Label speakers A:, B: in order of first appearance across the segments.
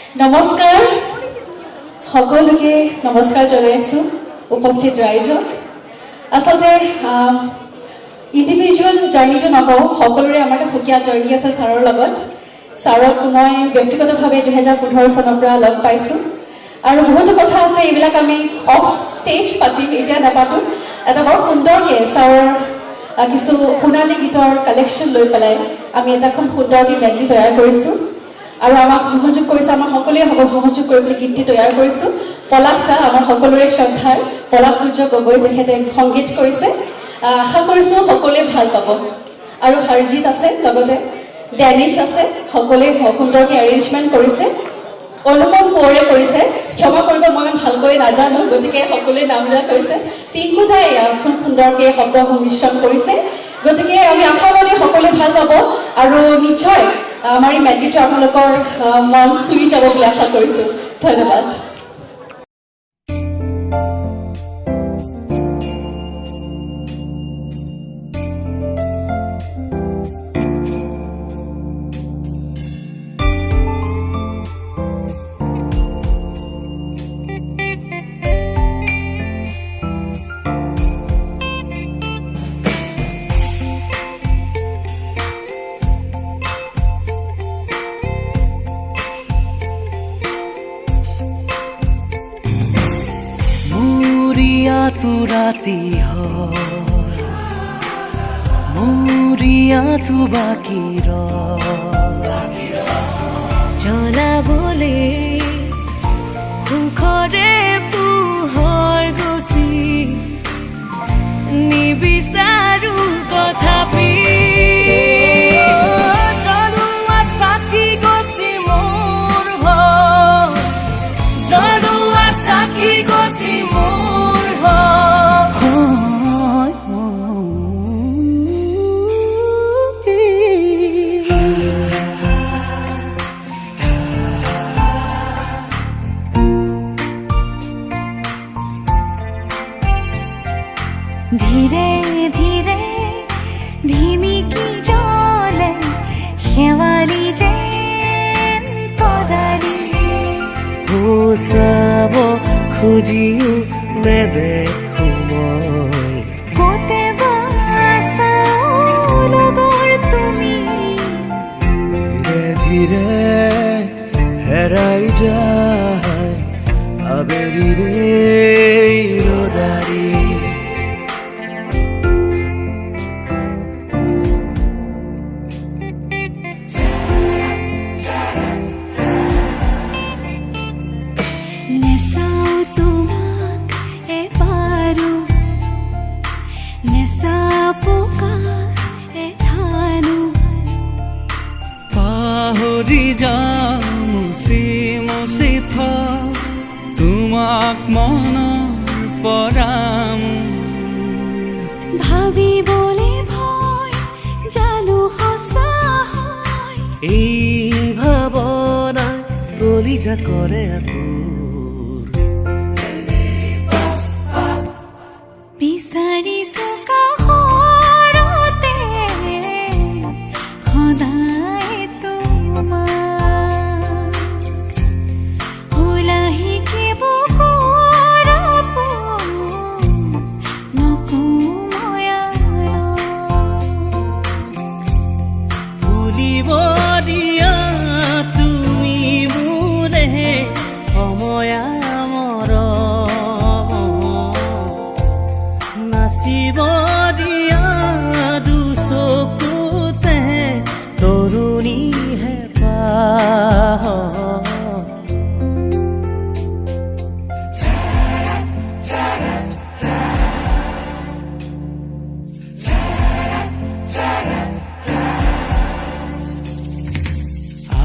A: নমস্কাৰ সকলোকে নমস্কাৰ জনাইছোঁ উপস্থিত ৰাইজক আচলতে ইণ্ডিভিজুৱেল জাৰ্নিটো নকওঁ সকলোৰে আমাৰ সুকীয়া জাৰ্নি আছে ছাৰৰ লগত ছাৰক মই ব্যক্তিগতভাৱে 2015 চনৰ পৰা লগ পাইছোঁ আৰু বহুতো কথা আছে এইবিলাক আমি অফ ষ্টেজ পাতিম এতিয়া নাপাতোঁ এটা বৰ সুন্দৰকৈ ছাৰৰ কিছু সোণালী গীতৰ কালেকশ্যন লৈ পেলাই আমি এটা খুব সুন্দৰকৈ মেডলি তৈয়াৰ কৰিছোঁ আৰু আমাক সহযোগ কৰিছে আমাৰ সকলোৱে সহযোগ কৰি পেলাই গীতটি তৈয়াৰ কৰিছোঁ পলাশটা আমাৰ সকলোৰে শ্ৰদ্ধাৰ পলাশ সূৰ্য গগৈ তেখেতে সংগীত কৰিছে আশা কৰিছোঁ সকলোৱে ভাল পাব আৰু হৰজিত আছে লগতে ডেনিছ আছে সকলোৱে সুন্দৰকৈ এৰেঞ্জমেণ্ট কৰিছে অনুপম কোঁৱৰে কৰিছে ক্ষমা কৰিব মই ইমান ভালকৈ নাজানো গতিকে সকলোৱে নাম লোৱা কৈছে পিংকু দাই খুব সুন্দৰকৈ শব্দ সংমিশ্ৰণ কৰিছে গতিকে আমি আশাবাদী সকলোৱে ভাল পাব আৰু নিশ্চয় আমাৰ এই মেডলিটো আপোনালোকৰ মন চুই যাব বুলি আশা কৰিছোঁ ধন্যবাদ
B: तू राती हो मुरिया तू बाकी रो
C: चला बोले खुखरे पुहर गसी निबिसारू तथापि जरुवा साथी गसी मोर घर जरुवा साथी गसी मोर धीरे धीरे धीमी की जले शेवाली जेन तोदारी
B: हो सब खुजियो नेदेखो মই
C: कोते बासा लगोर तुमी
B: धीरे धीरे हेराई যায় আবেলিৰে ৰদাৰি পাহৰি যাওঁ মুচি মুচি তোমাক মনৰ পৰাম
C: ভাবিবলে ভয় জানো সঁচা হয়
B: এই ভাৱনাই কলিজা কৰে তোৰ
C: বিচাৰিছো কাষৰতে সদায় তোমাক হুলাহিকে বুকুৰ আপোন নকুময়ালক
B: ভুলিব দিয়া তুমি মোৰে সময়া নাচিব দিয়া দুচকুতে তৰুণী হেঁপাহ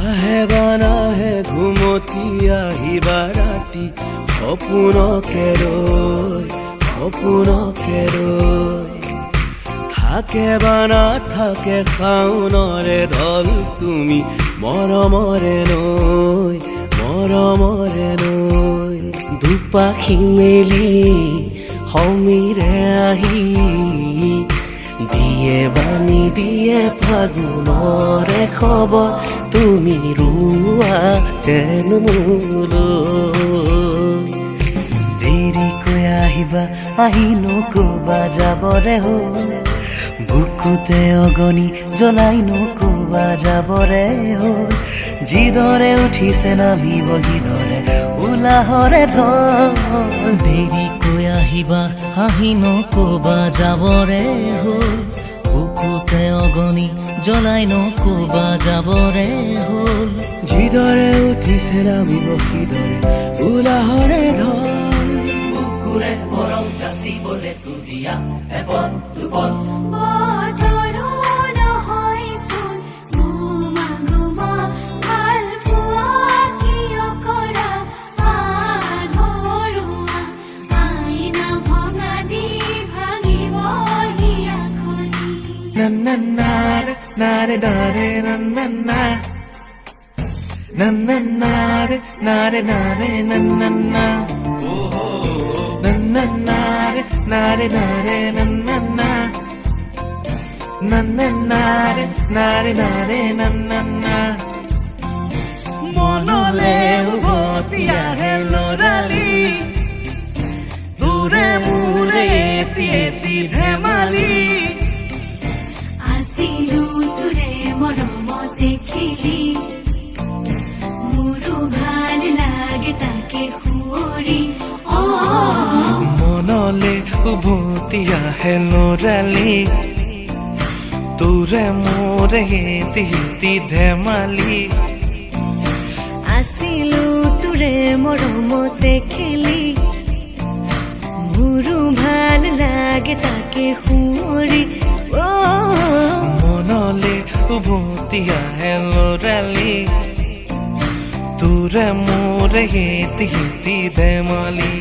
B: আহে বানাহে ঘুমতি আহিবা ৰাতি সপোনকে ৰৈ থাকে বা নাথাকে শাওনৰে ঢল তুমি মৰমৰে নৈ দুপাখি মেলি সমীৰে আহি দিয়ে বানি দিয়ে ফাগুনৰে খবৰ তুমি ৰুৱা যেন মোলৈ দেৰিকৈ আহিবা আহি নকবা যাবৰে হ'ল বুকুতে অগনি জ্বলাই নকবা যাবৰে হ'ল যিদৰে উঠিছে নামিব সিদৰে উলাহৰে ঢল দেৰিকৈ আহিবা আহি নকবা যাবৰে হ'ল বুকুতে অগনি জ্বলাই নকবা যাবৰে হ'ল যিদৰে উঠিছে নামিব সিদৰে উলাহৰে ঢল বুকুৰে মৰম যাচিবলে তুলিয়া এপন দুপন
C: বতৰো নহয়চোন গুমা গুমা ভাল পোৱা কিয় কৰা আধৰুৱা আইনা ভঙা দি ভাঙিব হিয়াখনি
B: নানানাৰে নাৰে নাৰে নানানা নানানাৰে নাৰে নাৰে নানানা নানানাৰে নাৰে নাৰে নানানা নানানাৰে নাৰে নাৰে নানানা মনলে উভতি আহে লৰালি দূৰে মূৰে এটি এটি ধেমালি
C: আছিলো তোৰে মৰমতে খেলি মোৰো ভাল লাগে তাকে সুঁৱৰি
B: মনলে উভতি আহে লৰালি তোৰে মোৰে হেতি হেতি ধেমালি
C: আছিলো তোৰে মৰমতে খেলি মোৰো ভাল লাগে তাকে সুঁৱৰি
B: মনলে উভতি আহে লৰালি তোৰে মোৰে হেতি হেতি ধেমালি